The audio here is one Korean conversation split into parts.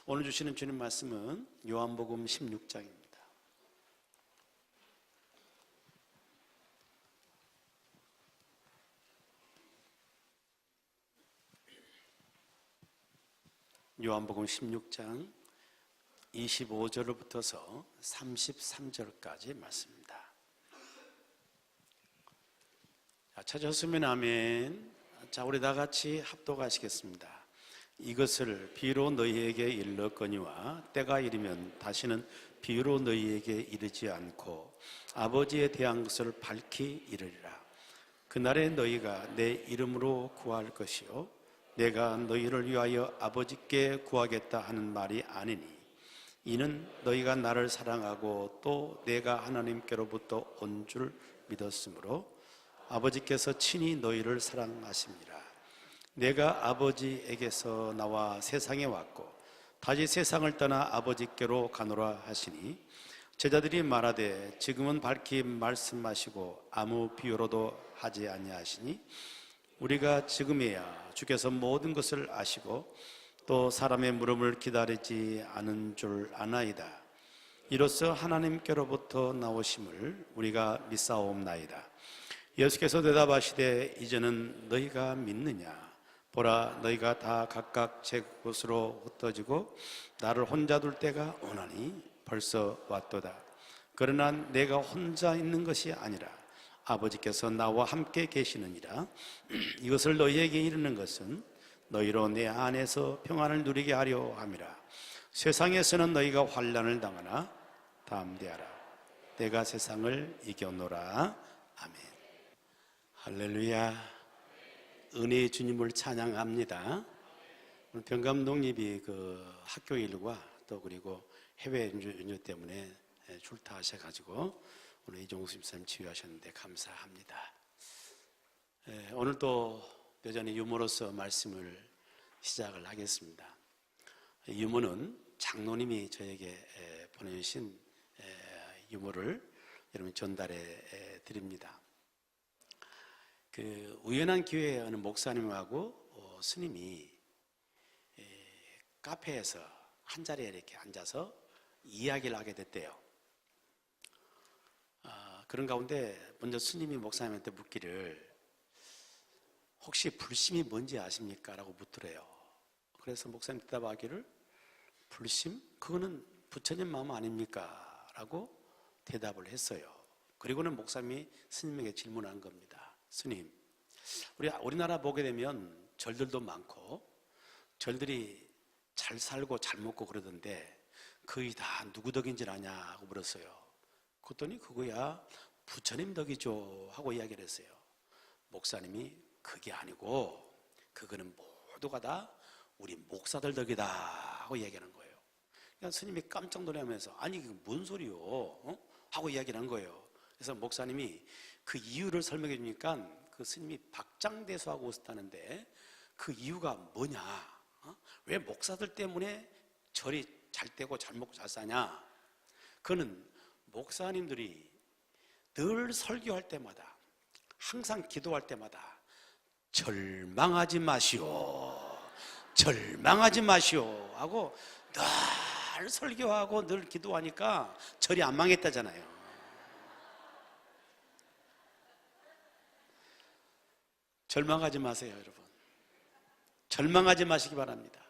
오늘 주시는 주님 말씀은 요한복음 16장입니다. 요한복음 16장 25절부터서 33절까지 말씀입니다. 찾았으면 아멘. 자, 우리 다 같이 합독하시겠습니다. 이것을 비로 너희에게 일렀거니와 때가 이르면 다시는 비로 너희에게 이르지 않고 아버지에 대한 것을 밝히 이르리라. 그날에 너희가 내 이름으로 구할 것이요 내가 너희를 위하여 아버지께 구하겠다 하는 말이 아니니 이는 너희가 나를 사랑하고 또 내가 하나님께로부터 온 줄 믿었으므로 아버지께서 친히 너희를 사랑하심이라. 내가 아버지에게서 나와 세상에 왔고 다시 세상을 떠나 아버지께로 가노라 하시니 제자들이 말하되 지금은 밝히 말씀하시고 아무 비유로도 하지 아니하시니 우리가 지금에야 주께서 모든 것을 아시고 또 사람의 물음을 기다리지 않은 줄 아나이다. 이로써 하나님께로부터 나오심을 우리가 믿사옵나이다. 예수께서 대답하시되 이제는 너희가 믿느냐? 보라, 너희가 다 각각 제 곳으로 흩어지고 나를 혼자 둘 때가 오나니 벌써 왔도다. 그러나 내가 혼자 있는 것이 아니라 아버지께서 나와 함께 계시느니라. 이것을 너희에게 이르는 것은 너희로 내 안에서 평안을 누리게 하려 함이라. 세상에서는 너희가 환난을 당하나 담대하라. 내가 세상을 이겨노라. 아멘. 할렐루야. 은혜의 주님을 찬양합니다. 오늘 병감독님이 학교 일과 또 그리고 해외 연주 때문에 출타하셔가지고 오늘 이종수 집사님 치유하셨는데 감사합니다. 오늘 또 여전히 유머로서 말씀을 시작을 하겠습니다. 유머는 장로님이 저에게 보내주신 유머를 여러분 전달해 드립니다. 우연한 기회에 어느 목사님하고 스님이 카페에서 한 자리에 이렇게 앉아서 이야기를 하게 됐대요. 그런 가운데 먼저 스님이 목사님한테 묻기를 혹시 불심이 뭔지 아십니까? 라고 묻더래요. 그래서 목사님 대답하기를 불심? 그거는 부처님 마음 아닙니까? 라고 대답을 했어요. 그리고는 목사님이 스님에게 질문한 겁니다. 스님, 우리나라 보게 되면 절들도 많고 절들이 잘 살고 잘 먹고 그러던데 거의 다 누구 덕인지 아냐고 물었어요. 그랬더니 그거야 부처님 덕이죠 하고 이야기를 했어요. 목사님이 그게 아니고 그거는 모두가 다 우리 목사들 덕이다 하고 이야기하는 거예요. 그러니까 스님이 깜짝 놀라면서 아니 그게 뭔 소리요? 하고 이야기를 한 거예요. 그래서 목사님이 그 이유를 설명해 주니까 그 스님이 박장대소하고 웃었다는데 그 이유가 뭐냐? 왜 목사들 때문에 절이 잘 되고 잘 먹고 잘 사냐? 그는 목사님들이 늘 설교할 때마다 항상 기도할 때마다 절망하지 마시오, 절망하지 마시오 하고 늘 설교하고 늘 기도하니까 절이 안 망했다잖아요. 절망하지 마세요, 여러분. 절망하지 마시기 바랍니다.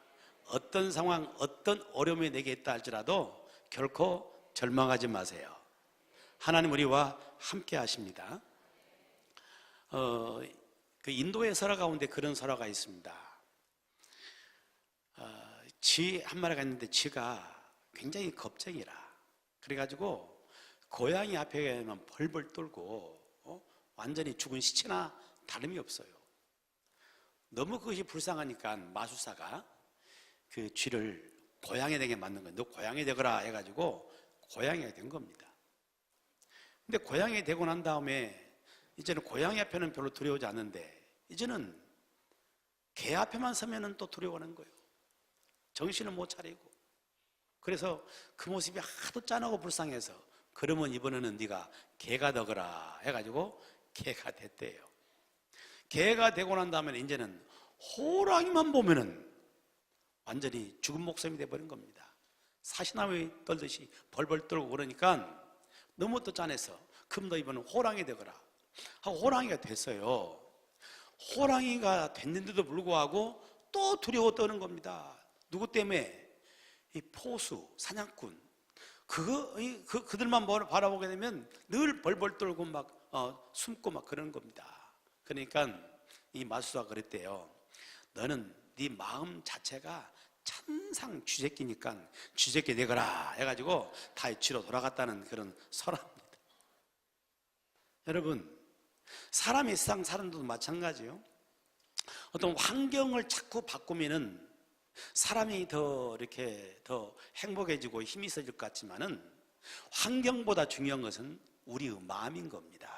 어떤 상황, 어떤 어려움이 내게 있다 할지라도 결코 절망하지 마세요. 하나님 우리와 함께 하십니다. 인도의 설화 가운데 그런 설화가 있습니다. 쥐 한 마리가 있는데 쥐가 굉장히 겁쟁이라. 그래가지고 고양이 앞에만 벌벌 떨고 완전히 죽은 시체나 다름이 없어요. 너무 그것이 불쌍하니까 마술사가 그 쥐를 고양이 되게 만든 거예요. 너 고양이 되거라 해가지고 고양이가 된 겁니다. 근데 고양이 되고 난 다음에 이제는 고양이 앞에는 별로 두려워하지 않는데 이제는 개 앞에만 서면은 또 두려워하는 거예요. 정신을 못 차리고. 그래서 그 모습이 하도 짠하고 불쌍해서 그러면 이번에는 네가 개가 되거라 해가지고 개가 됐대요. 개가 되고 난 다음에 이제는 호랑이만 보면은 완전히 죽은 목숨이 돼버린 겁니다. 사시나무 떨듯이 벌벌 떨고 그러니까 너무 또 짠해서 그럼 너 이번엔 호랑이 되거라 하고 호랑이가 됐어요. 호랑이가 됐는데도 불구하고 또 두려워 떠는 겁니다. 누구 때문에? 이 포수, 사냥꾼, 그들만 바라보게 되면 늘 벌벌 떨고 막 숨고 막 그러는 겁니다. 그러니까 이 마수가 그랬대요. 너는 네 마음 자체가 천상 쥐새끼니까 쥐새끼 되거라 해가지고 다이치로 돌아갔다는 그런 설화입니다. 여러분, 사람이 세상 사는 것도 마찬가지요. 어떤 환경을 자꾸 바꾸면은 사람이 더 이렇게 더 행복해지고 힘이 있어질 것 같지만은 환경보다 중요한 것은 우리의 마음인 겁니다.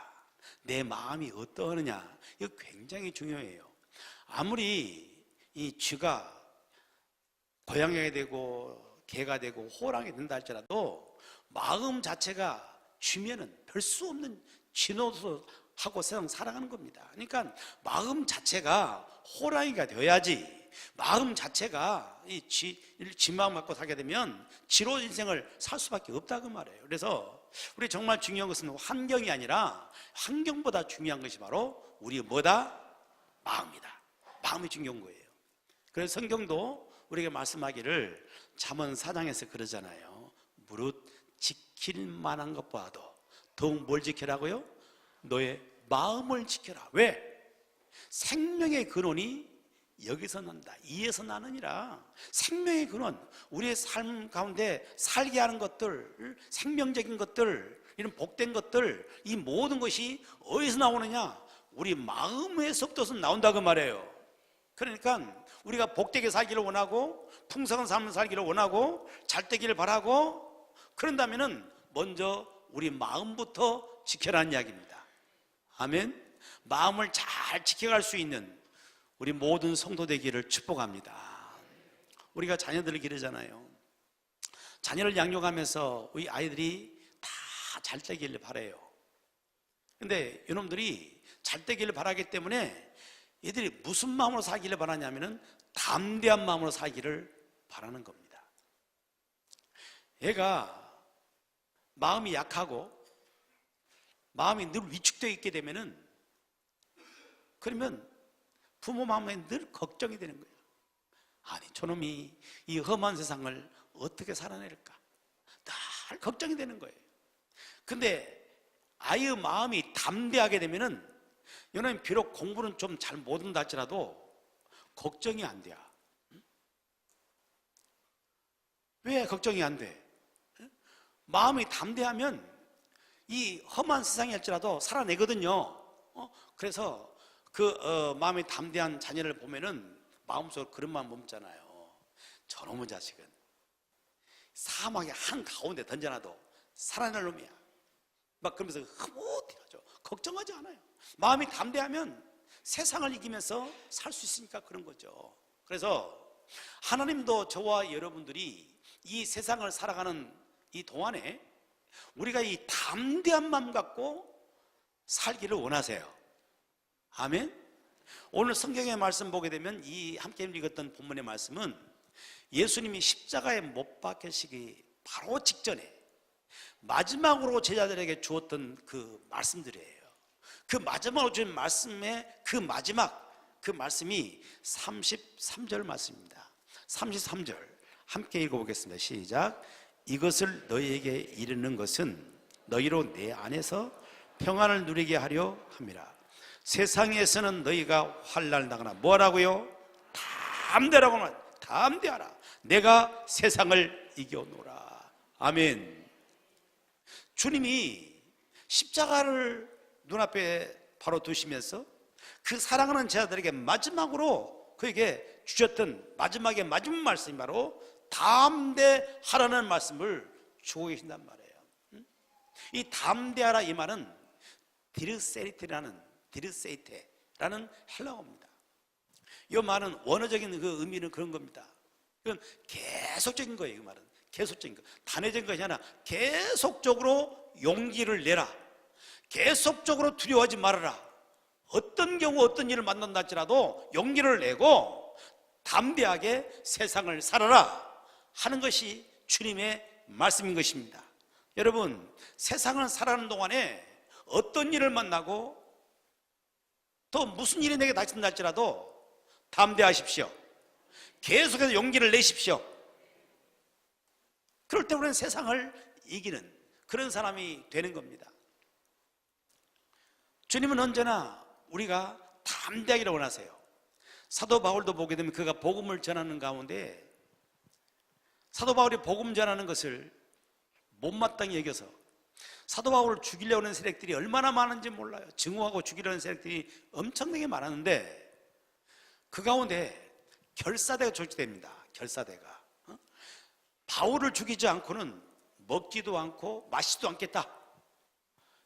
내 마음이 어떠느냐, 이거 굉장히 중요해요. 아무리 이 쥐가 고양이가 되고 개가 되고 호랑이 된다 할지라도 마음 자체가 쥐면은 별 수 없는 쥐노릇 하고 세상 살아가는 겁니다. 그러니까 마음 자체가 호랑이가 되어야지, 마음 자체가 쥐 마음 갖고 살게 되면 쥐로 인생을 살 수밖에 없다고 말해요. 그래서 우리 정말 중요한 것은 환경이 아니라 환경보다 중요한 것이 바로 우리 뭐다? 마음이다. 마음이 중요한 거예요. 그래서 성경도 우리에게 말씀하기를 잠언 4장에서 그러잖아요. 무릇 지킬 만한 것보다도 더욱 뭘 지키라고요? 너의 마음을 지켜라. 왜? 생명의 근원이 여기서 난다. 이에서 나느니라. 생명의 근원, 우리의 삶 가운데 살게 하는 것들, 생명적인 것들, 이런 복된 것들, 이 모든 것이 어디서 나오느냐? 우리 마음에서부터 나온다고 말해요. 그러니까 우리가 복되게 살기를 원하고 풍성한 삶을 살기를 원하고 잘 되기를 바라고, 그런다면은 먼저 우리 마음부터 지켜라는 이야기입니다. 아멘. 마음을 잘 지켜갈 수 있는 우리 모든 성도 되기를 축복합니다. 우리가 자녀들을 기르잖아요. 자녀를 양육하면서 우리 아이들이 다 잘 되기를 바라요. 근데 이놈들이 잘 되기를 바라기 때문에 얘들이 무슨 마음으로 살기를 바라냐면은 담대한 마음으로 살기를 바라는 겁니다. 얘가 마음이 약하고 마음이 늘 위축되어 있게 되면은, 그러면 부모 마음에 늘 걱정이 되는 거예요. 아니, 저놈이 이 험한 세상을 어떻게 살아낼까? 늘 걱정이 되는 거예요. 근데 아이의 마음이 담대하게 되면은, 이놈이 비록 공부는 좀 잘 못한다 할지라도 걱정이 안 돼요. 왜 걱정이 안 돼? 마음이 담대하면 이 험한 세상이 할지라도 살아내거든요. 그래서 마음이 담대한 자녀를 보면은 마음속으로 그런 마음 멈잖아요. 저놈의 자식은 사막의 한가운데 던져놔도 살아날 놈이야. 막 그러면서 흐뭇해하죠. 걱정하지 않아요. 마음이 담대하면 세상을 이기면서 살 수 있으니까 그런 거죠. 그래서 하나님도 저와 여러분들이 이 세상을 살아가는 이 동안에 우리가 이 담대한 마음 갖고 살기를 원하세요. 아멘. 오늘 성경의 말씀 보게 되면 이 함께 읽었던 본문의 말씀은 예수님이 십자가에 못 박히시기 바로 직전에 마지막으로 제자들에게 주었던 그 말씀들이에요. 그 마지막으로 주신 말씀의 그 마지막, 그 말씀이 33절 말씀입니다. 33절 함께 읽어보겠습니다. 시작. 이것을 너희에게 이르는 것은 너희로 내 안에서 평안을 누리게 하려 함이라. 세상에서는 너희가 환난을 당하나 뭐라고요? 담대하라. 내가 세상을 이겨노라. 아멘. 주님이 십자가를 눈앞에 바로 두시면서 그 사랑하는 제자들에게 마지막으로 그에게 주셨던 마지막 말씀이 바로 담대하라는 말씀을 주고 계신단 말이에요. 이 담대하라 이 말은 디르세이테라는 헬라어입니다. 이 말은 원어적인 그 의미는 그런 겁니다. 그건 계속적인 거예요. 이 말은 계속적인 거, 단회적인 것이 아니라 계속적으로 용기를 내라. 계속적으로 두려워하지 말아라. 어떤 경우 어떤 일을 만난다 할지라도 용기를 내고 담대하게 세상을 살아라 하는 것이 주님의 말씀인 것입니다. 여러분, 세상을 살아가는 동안에 어떤 일을 만나고 또 무슨 일이 내게 닥친다 할지라도 담대하십시오. 계속해서 용기를 내십시오. 그럴 때 우리는 세상을 이기는 그런 사람이 되는 겁니다. 주님은 언제나 우리가 담대하기를 원하세요. 사도 바울도 보게 되면 그가 복음을 전하는 가운데 사도 바울이 복음 전하는 것을 못마땅히 여겨서 사도 바울을 죽이려고 하는 세력들이 얼마나 많은지 몰라요. 증오하고 죽이려는 세력들이 엄청나게 많았는데 그 가운데 결사대가 조직됩니다. 결사대가 바울을 죽이지 않고는 먹지도 않고 마시지도 않겠다,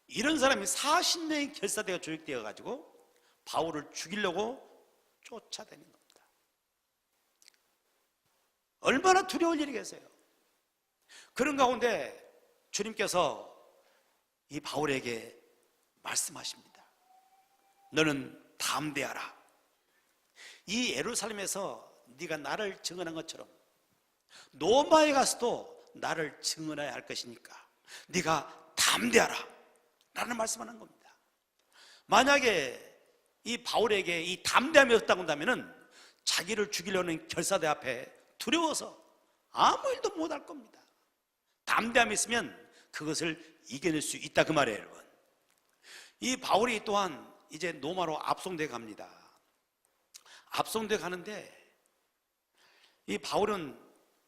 이런 사람이 40명의 결사대가 조직되어 가지고 바울을 죽이려고 쫓아다니는 겁니다. 얼마나 두려울 일이겠어요. 그런 가운데 주님께서 이 바울에게 말씀하십니다. 너는 담대하라. 이 예루살렘에서 네가 나를 증언한 것처럼 로마에 가서도 나를 증언해야 할 것이니까 네가 담대하라 라는 말씀하는 겁니다. 만약에 이 바울에게 이 담대함이 없다고 한다면 자기를 죽이려는 결사대 앞에 두려워서 아무 일도 못할 겁니다. 담대함이 있으면 그것을 이겨낼 수 있다, 그 말이에요. 여러분, 이 바울이 또한 이제 로마로 압송돼 갑니다. 압송돼 가는데 이 바울은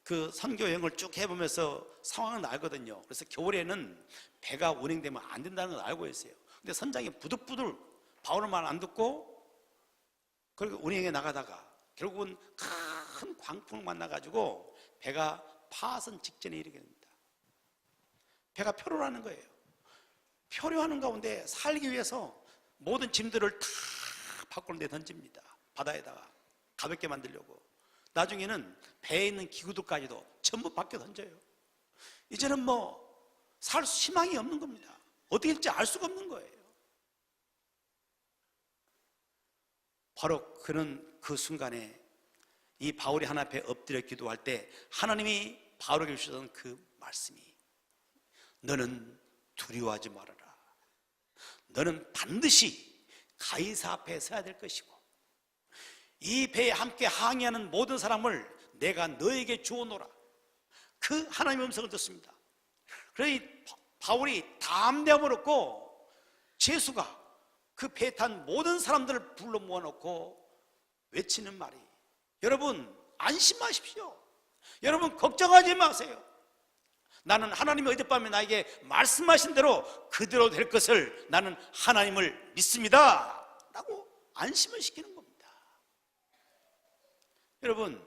그 선교 여행을 쭉 해보면서 상황을 알거든요. 그래서 겨울에는 배가 운행되면 안 된다는 걸 알고 있어요. 근데 선장이 부들부들 바울의 말 안 듣고 그리고 운행에 나가다가 결국은 큰 광풍을 만나가지고 배가 파선 직전에 이르게 됩니다. 배가 표류하는 거예요. 표류하는 가운데 살기 위해서 모든 짐들을 다 밖으로 내던집니다. 바다에다가 가볍게 만들려고. 나중에는 배에 있는 기구들까지도 전부 밖에 던져요. 이제는 뭐 살 희망이 없는 겁니다. 어떻게 될지 알 수가 없는 거예요. 바로 그는 그 순간에 이 바울이 하나님 앞에 엎드려 기도할 때 하나님이 바울에게 주셨던 그 말씀이, 너는 두려워하지 말아라. 너는 반드시 가이사 앞에 서야 될 것이고 이 배에 함께 항해하는 모든 사람을 내가 너에게 주어놓으라. 그 하나님의 음성을 듣습니다. 그래서 바울이 담대함을 얻고 제수가 그 배에 탄 모든 사람들을 불러 모아놓고 외치는 말이, 여러분 안심하십시오. 여러분 걱정하지 마세요. 나는 하나님이 어젯밤에 나에게 말씀하신 대로 그대로 될 것을 나는 하나님을 믿습니다 라고 안심을 시키는 겁니다. 여러분,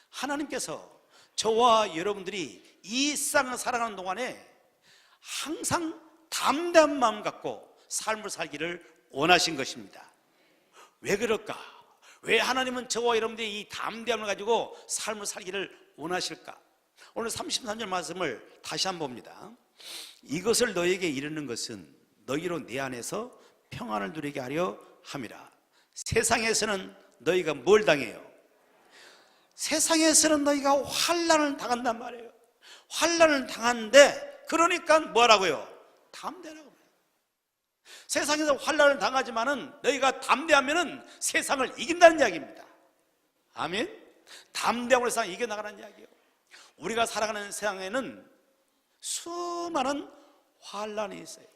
하나님께서 저와 여러분들이 이 세상을 살아가는 동안에 항상 담대한 마음 갖고 삶을 살기를 원하신 것입니다. 왜 그럴까? 왜 하나님은 저와 여러분들이 이 담대함을 가지고 삶을 살기를 원하실까? 오늘 33절 말씀을 다시 한번 봅니다. 이것을 너에게 이르는 것은 너희로 내 안에서 평안을 누리게 하려 함이라. 세상에서는 너희가 뭘 당해요? 세상에서는 너희가 환난을 당한단 말이에요. 환난을 당하는데 그러니까 뭐라고요? 담대라고. 세상에서 환난을 당하지만은 너희가 담대하면은 세상을 이긴다는 이야기입니다. 아멘. 담대함으로 세상을 이겨나가는 이야기예요. 우리가 살아가는 세상에는 수많은 환난이 있어요.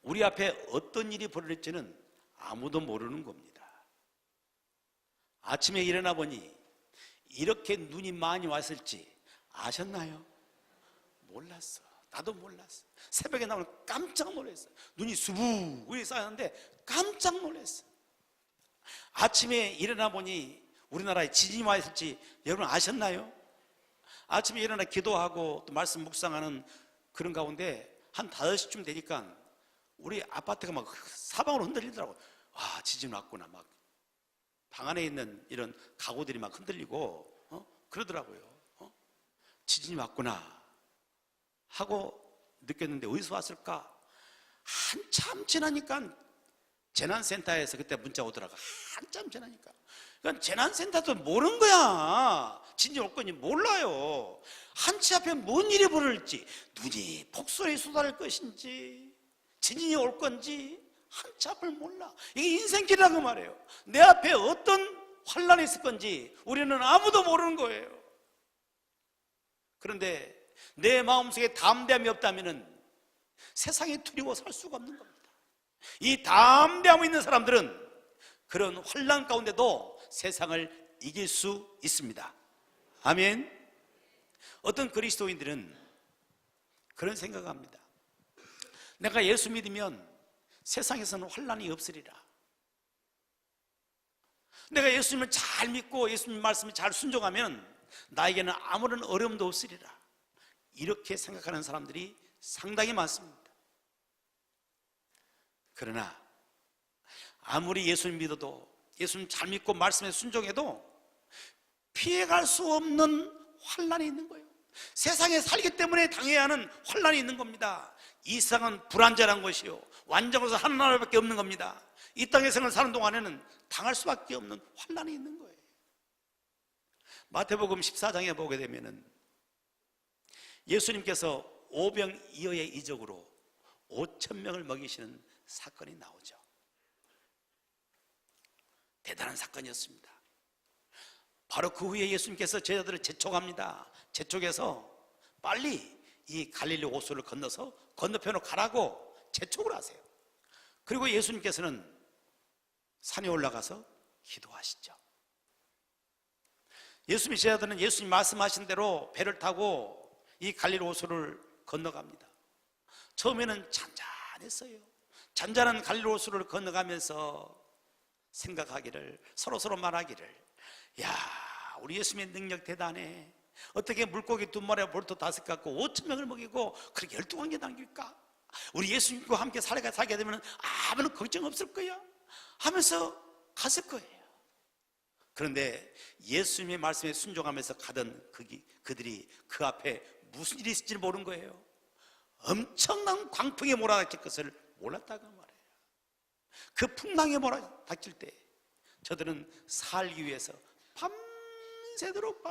우리 앞에 어떤 일이 벌어질지는 아무도 모르는 겁니다. 아침에 일어나 보니 이렇게 눈이 많이 왔을지 아셨나요? 몰랐어. 나도 몰랐어. 새벽에 나오면 깜짝 놀랐어. 눈이 수북이 쌓였는데 깜짝 놀랐어. 아침에 일어나 보니 우리나라에 지진이 와 있을지 여러분 아셨나요? 아침에 일어나 기도하고 또 말씀 묵상하는 그런 가운데 한 5시쯤 되니까 우리 아파트가 막 사방으로 흔들리더라고. 와, 지진 왔구나. 막 방 안에 있는 이런 가구들이 막 흔들리고 그러더라고요. 지진이 왔구나 하고 느꼈는데 어디서 왔을까? 한참 지나니까 재난센터에서 그때 문자 오더라고. 한참 지나니까. 그러니까 재난센터도 모르는 거야. 진짜 올 건지 몰라요. 한치 앞에 뭔 일이 벌어질지, 눈이 폭설이 쏟아질 것인지, 지진이 올 건지 한치 앞을 몰라. 이게 인생길이라고 말해요. 내 앞에 어떤 환란이 있을 건지 우리는 아무도 모르는 거예요. 그런데 내 마음속에 담대함이 없다면 세상에 두려워 살 수가 없는 겁니다. 이 담대함이 있는 사람들은 그런 환난 가운데도 세상을 이길 수 있습니다. 아멘. 어떤 그리스도인들은 그런 생각을 합니다. 내가 예수 믿으면 세상에서는 환난이 없으리라. 내가 예수님을 잘 믿고 예수님 말씀에 잘 순종하면 나에게는 아무런 어려움도 없으리라. 이렇게 생각하는 사람들이 상당히 많습니다. 그러나 아무리 예수님 믿어도, 예수님 잘 믿고 말씀에 순종해도 피해갈 수 없는 환난이 있는 거예요. 세상에 살기 때문에 당해야 하는 환난이 있는 겁니다. 이 세상은 불완전한 것이요, 완전으로서 한 나라밖에 없는 겁니다. 이 땅에서 사는 동안에는 당할 수밖에 없는 환난이 있는 거예요. 마태복음 14장에 보게 되면은 예수님께서 오병이어의 이적으로 5,000명을 먹이시는 사건이 나오죠. 대단한 사건이었습니다. 바로 그 후에 예수님께서 제자들을 재촉합니다. 재촉해서 빨리 이 갈릴리 호수를 건너서 건너편으로 가라고 재촉을 하세요. 그리고 예수님께서는 산에 올라가서 기도하시죠. 예수님 제자들은 예수님 말씀하신 대로 배를 타고 이 갈릴리 호수를 건너갑니다. 처음에는 잔잔했어요. 잔잔한 갈릴리 호수를 건너가면서 생각하기를, 서로 말하기를, 야, 우리 예수님의 능력 대단해. 어떻게 물고기 2마리와 볼트 5개 갖고 5,000명을 먹이고 그렇게 12관계 남길까? 우리 예수님과 함께 살게 되면 아무런 걱정 없을 거야 하면서 갔을 거예요. 그런데 예수님의 말씀에 순종하면서 가던 그들이 그 앞에 무슨 일이 있을지 모르는 거예요. 엄청난 광풍에 몰아닥칠 것을 몰랐다고 말해요. 그 풍랑에 몰아닥칠 때 저들은 살기 위해서 밤새도록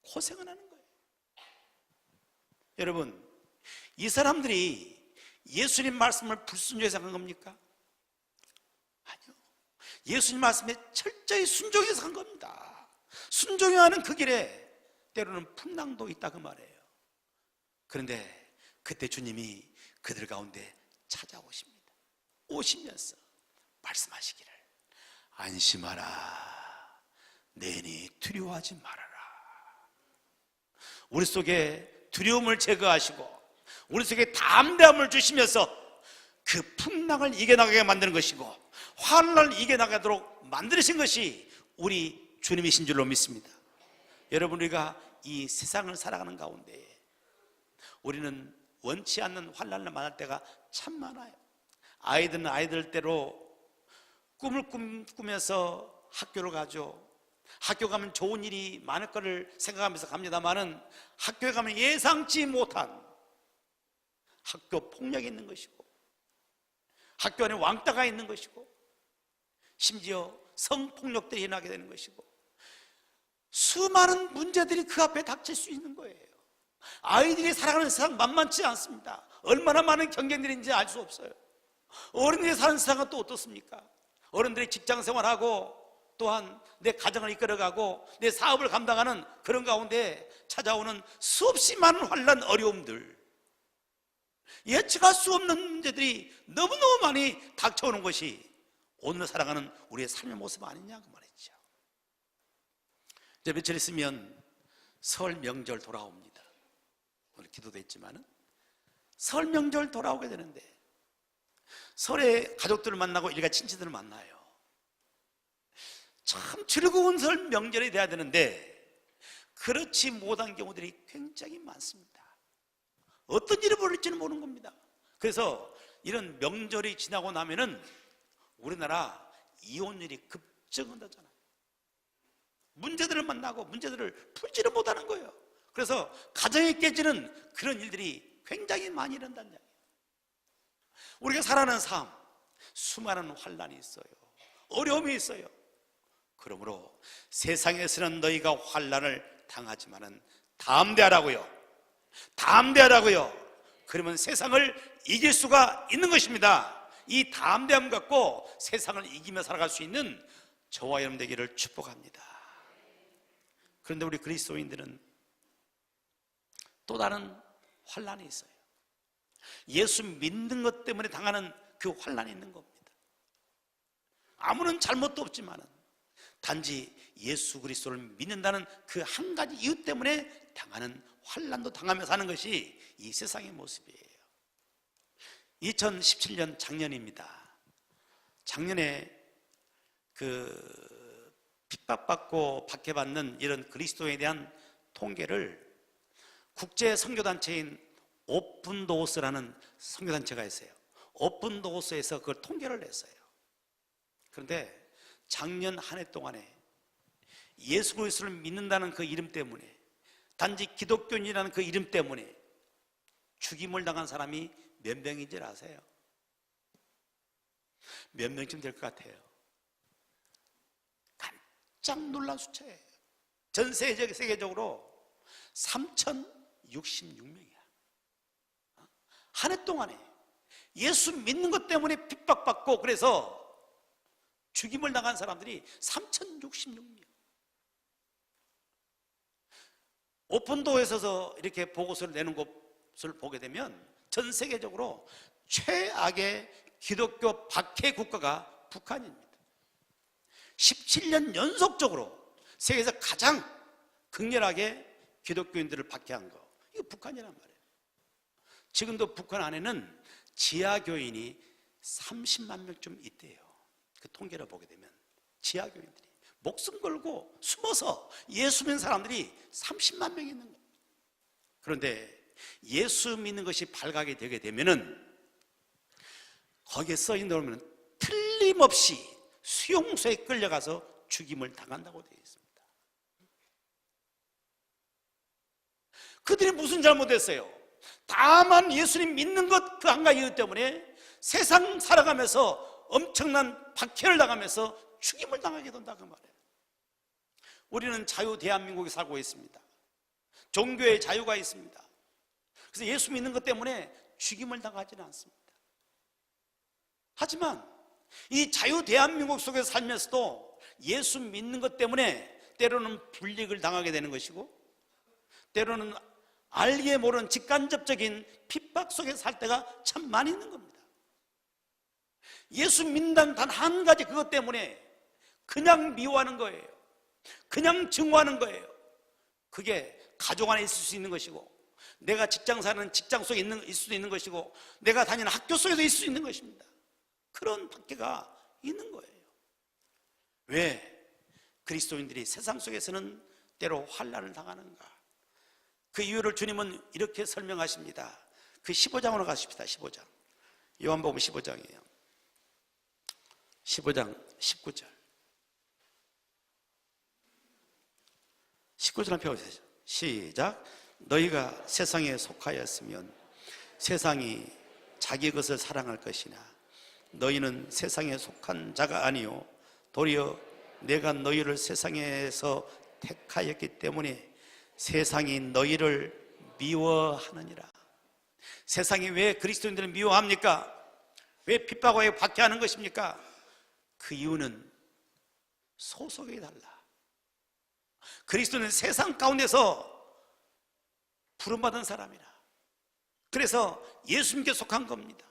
고생을 하는 거예요. 여러분, 이 사람들이 예수님 말씀을 불순종해서 한 겁니까? 아니요. 예수님 말씀에 철저히 순종해서 한 겁니다. 순종해야 하는 그 길에 때로는 풍랑도 있다고 말해요. 그런데 그때 주님이 그들 가운데 찾아오십니다. 오시면서 말씀하시기를, 안심하라, 내니 두려워하지 말아라. 우리 속에 두려움을 제거하시고 우리 속에 담대함을 주시면서 그 풍랑을 이겨나가게 만드는 것이고 환난을 이겨나가도록 만드신 것이 우리 주님이신 줄로 믿습니다. 여러분, 우리가 이 세상을 살아가는 가운데 우리는 원치 않는 환난을 만날 때가 참 많아요. 아이들은 아이들대로 꿈을 꾸면서 학교를 가죠. 학교 가면 좋은 일이 많을 거를 생각하면서 갑니다만은 학교에 가면 예상치 못한 학교 폭력이 있는 것이고 학교 안에 왕따가 있는 것이고 심지어 성폭력들이 일어나게 되는 것이고 수많은 문제들이 그 앞에 닥칠 수 있는 거예요. 아이들이 살아가는 세상 만만치 않습니다. 얼마나 많은 경쟁들인지 알 수 없어요. 어른들이 사는 세상은 또 어떻습니까? 어른들이 직장생활하고 또한 내 가정을 이끌어가고 내 사업을 감당하는 그런 가운데 찾아오는 수없이 많은 환난, 어려움들, 예측할 수 없는 문제들이 너무너무 많이 닥쳐오는 것이 오늘 살아가는 우리의 삶의 모습 아니냐고 말했죠. 이제 며칠 있으면 설 명절 돌아옵니다. 오늘 기도도 했지만은 설 명절 돌아오게 되는데 설에 가족들을 만나고 일가 친지들을 만나요. 참 즐거운 설 명절이 돼야 되는데 그렇지 못한 경우들이 굉장히 많습니다. 어떤 일이 벌어질지는 모르는 겁니다. 그래서 이런 명절이 지나고 나면은 우리나라 이혼율이 급증한다잖아요. 문제들을 만나고 문제들을 풀지를 못하는 거예요. 그래서 가정이 깨지는 그런 일들이 굉장히 많이 일어난다는 이야기예요. 우리가 살아가는 삶, 수많은 환난이 있어요. 어려움이 있어요. 그러므로 세상에서는 너희가 환난을 당하지만은 담대하라고요. 담대하라고요. 그러면 세상을 이길 수가 있는 것입니다. 이 담대함 갖고 세상을 이기며 살아갈 수 있는 저와 여러분 되기를 축복합니다. 그런데 우리 그리스도인들은 또 다른 환난이 있어요. 예수 믿는 것 때문에 당하는 그 환난이 있는 겁니다. 아무런 잘못도 없지만은 단지 예수 그리스도를 믿는다는 그 한 가지 이유 때문에 당하는 환난도 당하며 사는 것이 이 세상의 모습이에요. 2017년 작년입니다. 작년에 그 핍박받고 박해받는 이런 그리스도에 대한 통계를 국제 선교단체인 오픈도어스라는 선교단체가 있어요. 오픈도어스에서 그걸 통계를 냈어요. 그런데 작년 한 해 동안에 예수 그리스도를 믿는다는 그 이름 때문에, 단지 기독교인이라는 그 이름 때문에 죽임을 당한 사람이 몇 명인지 아세요? 몇 명쯤 될 것 같아요? 깜짝 놀란 숫자예요. 전 세계적으로 3,066명이야. 한 해 동안에 예수 믿는 것 때문에 핍박받고 그래서 죽임을 당한 사람들이 3,066명. 오픈도어에서 이렇게 보고서를 내는 것을 보게 되면 전 세계적으로 최악의 기독교 박해 국가가 북한입니다. 17년 연속적으로 세계에서 가장 극렬하게 기독교인들을 박해한 거, 이거 북한이란 말이에요. 지금도 북한 안에는 지하교인이 30만 명쯤 있대요. 그 통계를 보게 되면 지하교인들이 목숨 걸고 숨어서 예수 믿는 사람들이 30만 명이 있는 겁니다. 그런데 예수 믿는 것이 발각이 되게 되면은 거기에 써 있는 걸 보면 틀림없이 수용소에 끌려가서 죽임을 당한다고 되어 있습니다. 그들이 무슨 잘못했어요? 다만 예수님 믿는 것 그 한 가지 이유 때문에 세상 살아가면서 엄청난 박해를 당하면서 죽임을 당하게 된다 그 말이에요. 우리는 자유 대한민국에 살고 있습니다. 종교의 자유가 있습니다. 그래서 예수 믿는 것 때문에 죽임을 당하지는 않습니다. 하지만 이 자유 대한민국 속에서 살면서도 예수 믿는 것 때문에 때로는 불이익을 당하게 되는 것이고, 때로는 알게 모르는 직간접적인 핍박 속에 살 때가 참 많이 있는 겁니다. 예수 믿는다는 단 한 가지 그것 때문에 그냥 미워하는 거예요. 그냥 증오하는 거예요. 그게 가족 안에 있을 수 있는 것이고, 내가 직장 사는 직장 속에 있을 수도 있는 것이고, 내가 다니는 학교 속에도 있을 수 있는 것입니다. 그런 박해가 있는 거예요. 왜 그리스도인들이 세상 속에서는 때로 환난을 당하는가? 그 이유를 주님은 이렇게 설명하십니다. 그 15장으로 가십시다. 15장. 요한복음 15장이에요. 15장 19절. 19절 펴보세요. 시작. 너희가 세상에 속하였으면 세상이 자기 것을 사랑할 것이나 너희는 세상에 속한 자가 아니요 도리어 내가 너희를 세상에서 택하였기 때문에 세상이 너희를 미워하느니라. 세상이 왜 그리스도인들을 미워합니까? 왜 핍박하고 박해하는 것입니까? 그 이유는 소속이 달라. 그리스도는 세상 가운데서 부름받은 사람이라. 그래서 예수님께 속한 겁니다.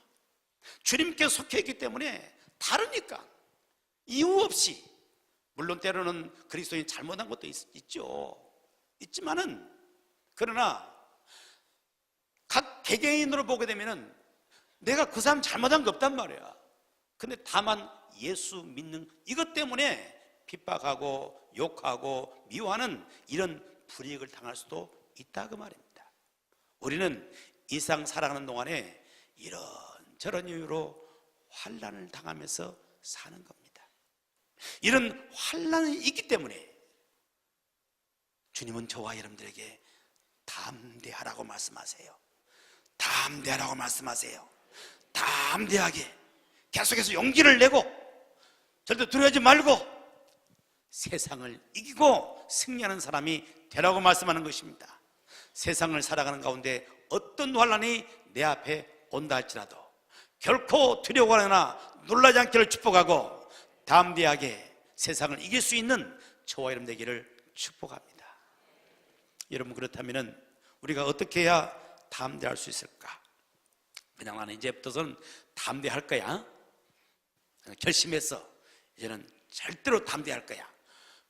주님께 속해 있기 때문에 다르니까 이유 없이, 물론 때로는 그리스도인이 잘못한 것도 있지만은, 그러나 각 개개인으로 보게 되면은 내가 그 사람 잘못한 거 없단 말이야. 근데 다만 예수 믿는 이것 때문에 핍박하고 욕하고 미워하는 이런 불이익을 당할 수도 있다 그 말입니다. 우리는 이 세상 살아가는 동안에 이런저런 이유로 환난을 당하면서 사는 겁니다. 이런 환난이 있기 때문에 주님은 저와 여러분들에게 담대하라고 말씀하세요. 담대하라고 말씀하세요. 담대하게 계속해서 용기를 내고 절대 두려워하지 말고 세상을 이기고 승리하는 사람이 되라고 말씀하는 것입니다. 세상을 살아가는 가운데 어떤 환난이 내 앞에 온다 할지라도 결코 두려워하거나 놀라지 않기를 축복하고 담대하게 세상을 이길 수 있는 저와 여러분 되기를 축복합니다. 여러분, 그렇다면 우리가 어떻게 해야 담대할 수 있을까? 그냥 나는 이제부터는 담대할 거야, 결심했어, 이제는 절대로 담대할 거야,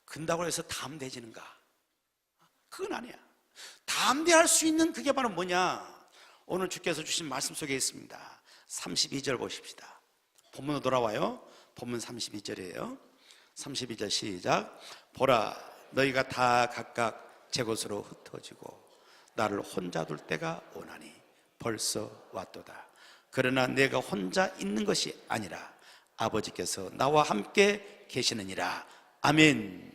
근다고 해서 담대해지는가? 그건 아니야. 담대할 수 있는 그게 바로 뭐냐? 오늘 주께서 주신 말씀 속에 있습니다. 32절 보십시다. 본문으로 돌아와요. 본문 32절이에요. 32절 시작. 보라, 너희가 다 각각 제 곳으로 흩어지고 나를 혼자 둘 때가 오나니 벌써 왔도다. 그러나 내가 혼자 있는 것이 아니라 아버지께서 나와 함께 계시느니라. 아멘.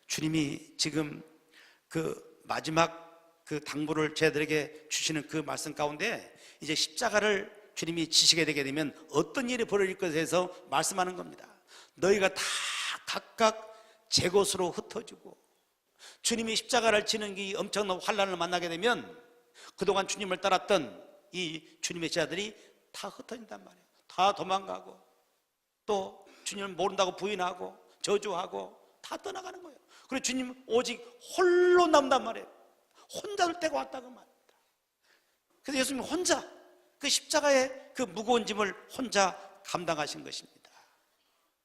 주님이 지금 그 마지막 그 당부를 저희들에게 주시는 그 말씀 가운데 이제 십자가를 주님이 지시게 되게 되면 어떤 일이 벌어질 것에 대해서 말씀하는 겁니다. 너희가 다 각각 제 곳으로 흩어지고, 주님이 십자가를 지는 이 엄청난 환난을 만나게 되면 그동안 주님을 따랐던 이 주님의 제자들이 다 흩어진단 말이에요. 다 도망가고 또 주님을 모른다고 부인하고 저주하고 다 떠나가는 거예요. 그리고 주님 오직 홀로 남단 말이에요. 혼자 될 때가 왔다고 말합니다. 그래서 예수님 혼자 그 십자가의 그 무거운 짐을 혼자 감당하신 것입니다.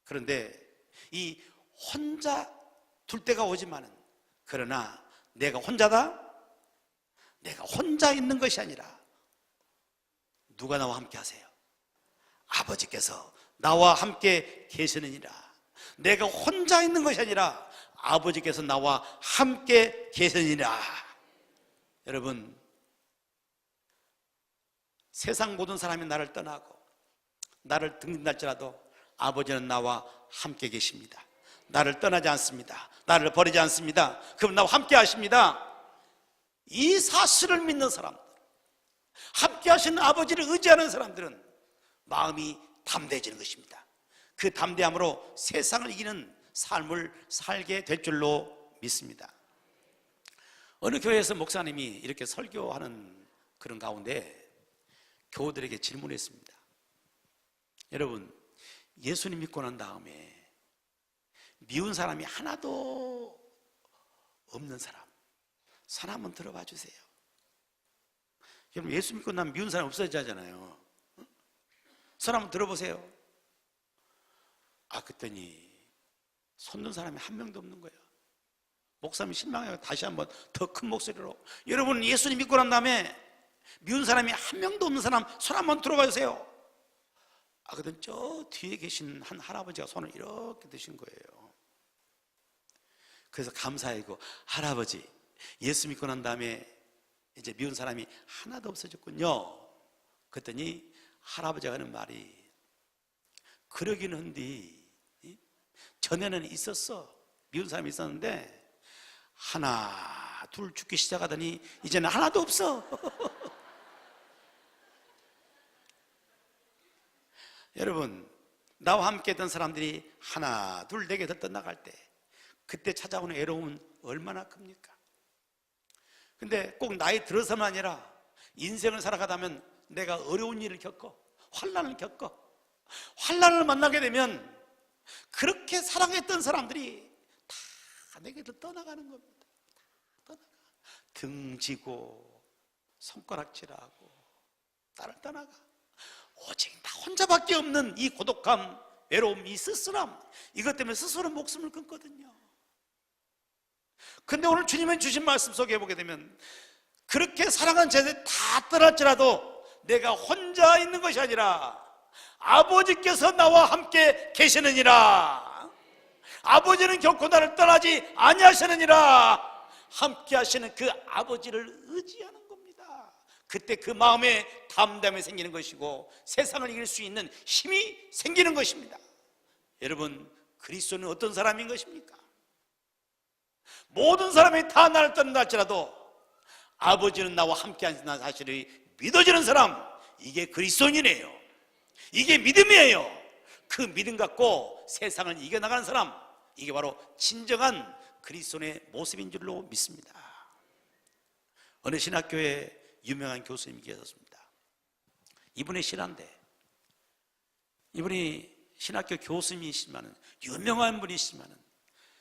그런데 이 혼자 둘 때가 오지만은, 그러나 내가 혼자다? 내가 혼자 있는 것이 아니라 누가 나와 함께 하세요? 아버지께서 나와 함께 계시느니라. 내가 혼자 있는 것이 아니라 아버지께서 나와 함께 계시느니라. 여러분, 세상 모든 사람이 나를 떠나고 나를 등진할지라도 아버지는 나와 함께 계십니다. 나를 떠나지 않습니다. 나를 버리지 않습니다. 그럼 나와 함께 하십니다. 이 사실을 믿는 사람들, 함께 하시는 아버지를 의지하는 사람들은 마음이 담대해지는 것입니다. 그 담대함으로 세상을 이기는 삶을 살게 될 줄로 믿습니다. 어느 교회에서 목사님이 이렇게 설교하는 그런 가운데 교우들에게 질문했습니다. 여러분, 예수님 믿고 난 다음에 미운 사람이 하나도 없는 사람, 손 한번 들어봐 주세요. 여러분, 예수 믿고 나면 미운 사람 없어져야 하잖아요. 손 한번 들어보세요. 그랬더니 손든 사람이 한 명도 없는 거예요. 목사님이 실망해요. 다시 한번 더 큰 목소리로, 여러분, 예수님 믿고 난 다음에 미운 사람이 한 명도 없는 사람 손 한번 들어봐 주세요. 그랬더니 저 뒤에 계신 한 할아버지가 손을 이렇게 드신 거예요. 그래서 감사하고, 할아버지, 예수 믿고 난 다음에 이제 미운 사람이 하나도 없어졌군요. 그랬더니 할아버지가 하는 말이, 그러긴 한디 전에는 있었어. 미운 사람이 있었는데 하나 둘 죽기 시작하더니 이제는 하나도 없어. 여러분, 나와 함께 했던 사람들이 하나 둘 네 개 더 떠나갈 때 그때 찾아오는 외로움은 얼마나 큽니까? 근데 꼭 나이 들어서만 아니라 인생을 살아가다면 내가 어려운 일을 겪어, 환난을 겪어, 환난을 만나게 되면 그렇게 사랑했던 사람들이 다 내게도 떠나가는 겁니다. 떠나가. 등지고 손가락질하고 나를 떠나가. 오직 나 혼자밖에 없는 이 고독함, 외로움, 이 쓸쓸함, 이것 때문에 스스로 목숨을 끊거든요. 근데 오늘 주님이 주신 말씀 속에 보게 되면 그렇게 사랑하는 제자들이 다 떠날지라도 내가 혼자 있는 것이 아니라 아버지께서 나와 함께 계시느니라. 아버지는 결코 나를 떠나지 아니하시느니라. 함께 하시는 그 아버지를 의지하는 겁니다. 그때 그 마음에 담담이 생기는 것이고 세상을 이길 수 있는 힘이 생기는 것입니다. 여러분, 그리스도는 어떤 사람인 것입니까? 모든 사람이 다 나를 떠난다 할지라도 아버지는 나와 함께 하신다는 사실이 믿어지는 사람, 이게 그리스도인이에요. 이게 믿음이에요. 그 믿음 갖고 세상을 이겨나가는 사람, 이게 바로 진정한 그리스도인의 모습인 줄로 믿습니다. 어느 신학교에 유명한 교수님이 계셨습니다. 이분의 신한데, 이분이 신학교 교수님이시지만, 유명한 분이시지만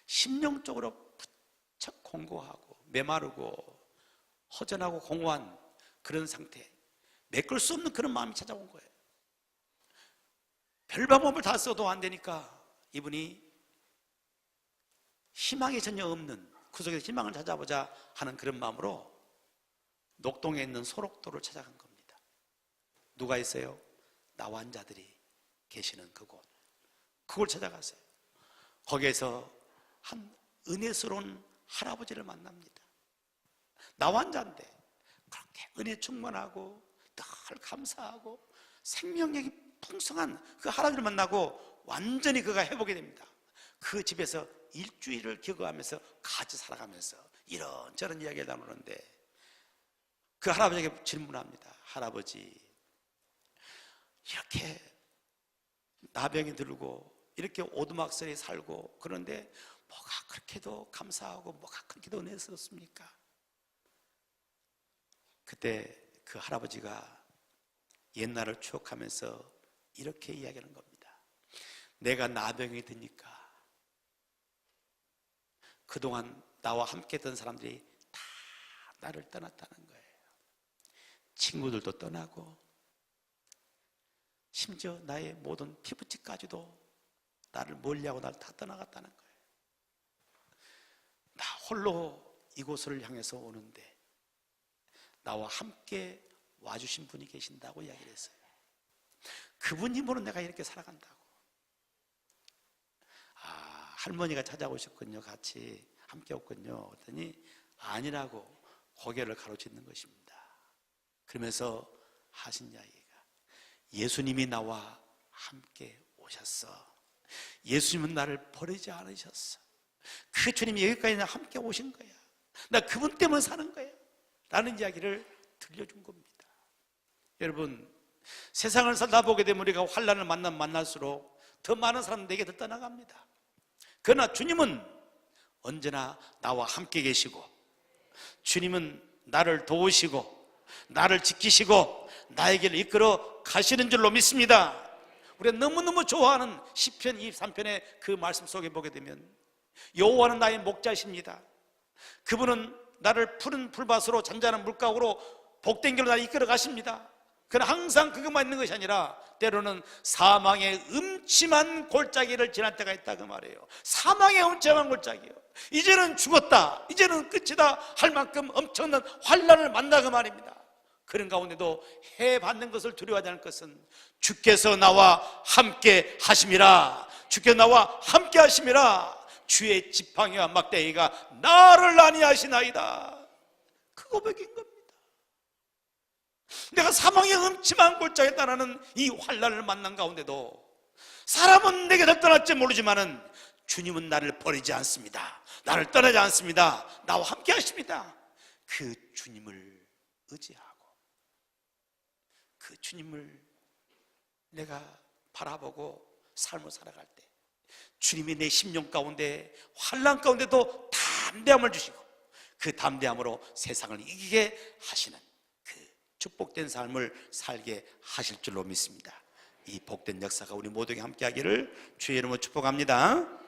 심령적으로 부쩍 공고하고 메마르고 허전하고 공허한 그런 상태, 메꿀 수 없는 그런 마음이 찾아온 거예요. 별 방법을 다 써도 안 되니까 이분이 희망이 전혀 없는, 그 속에서 희망을 찾아보자 하는 그런 마음으로 녹동에 있는 소록도를 찾아간 겁니다. 누가 있어요? 나환자들이 계시는 그곳, 그걸 찾아갔어요. 거기에서 한 은혜스러운 할아버지를 만납니다. 나환자인데 그렇게 은혜 충만하고 늘 감사하고 생명력이 풍성한 그 할아버지를 만나고 완전히 그가 회복이 됩니다. 그 집에서 일주일을 기거하면서 같이 살아가면서 이런저런 이야기를 나누는데, 그 할아버지에게 질문합니다. 할아버지, 이렇게 나병이 들고 이렇게 오두막살에 살고 그런데 뭐가 그렇게도 감사하고 뭐가 그렇게도 은혜스럽습니까? 그때 그 할아버지가 옛날을 추억하면서 이렇게 이야기하는 겁니다. 내가 나병이 드니까 그동안 나와 함께 했던 사람들이 다 나를 떠났다는 거예요. 친구들도 떠나고 심지어 나의 모든 피부치까지도 나를 멀리하고 나를 다 떠나갔다는 거예요. 나 홀로 이곳을 향해서 오는데 나와 함께 와주신 분이 계신다고 이야기를 했어요. 그분 힘으로 내가 이렇게 살아간다고. 할머니가 찾아오셨군요. 같이 함께 왔군요. 그랬더니 아니라고 고개를 가로젓는 것입니다. 그러면서 하신 이야기가, 예수님이 나와 함께 오셨어. 예수님은 나를 버리지 않으셨어. 그 주님이 여기까지 나 함께 오신 거야. 나 그분 때문에 사는 거야 라는 이야기를 들려준 겁니다. 여러분, 세상을 살다 보게 되면 우리가 환난을 만날수록 더 많은 사람들에게 더 떠나갑니다. 그러나 주님은 언제나 나와 함께 계시고, 주님은 나를 도우시고 나를 지키시고 나의 길을 이끌어 가시는 줄로 믿습니다. 우리가 너무너무 좋아하는 시편 23편의 그 말씀 속에 보게 되면, 여호와는 나의 목자이십니다. 그분은 나를 푸른 풀밭으로 잔잔한 물가로 복된 길로 나를 이끌어 가십니다. 그러나 항상 그것만 있는 것이 아니라 때로는 사망의 음침한 골짜기를 지날 때가 있다 그 말이에요. 사망의 음침한 골짜기요. 이제는 죽었다, 이제는 끝이다 할 만큼 엄청난 환난을 만나 그 말입니다. 그런 가운데도 해 받는 것을 두려워하지 않을 것은, 주께서 나와 함께 하심이라, 주께서 나와 함께 하심이라, 주의 지팡이와 막대기가 나를 안위하시나이다. 그 고백인 겁니다. 내가 사망의 음침한 골짜기에 따르는 이 환난을 만난 가운데도 사람은 내게 떠날지 모르지만은 주님은 나를 버리지 않습니다. 나를 떠나지 않습니다. 나와 함께 하십니다. 그 주님을 의지하고 그 주님을 내가 바라보고 삶을 살아갈 때, 주님이 내 심령 가운데 환난 가운데도 담대함을 주시고 그 담대함으로 세상을 이기게 하시는 축복된 삶을 살게 하실 줄로 믿습니다. 이 복된 역사가 우리 모두에게 함께 하기를 주의 이름으로 축복합니다.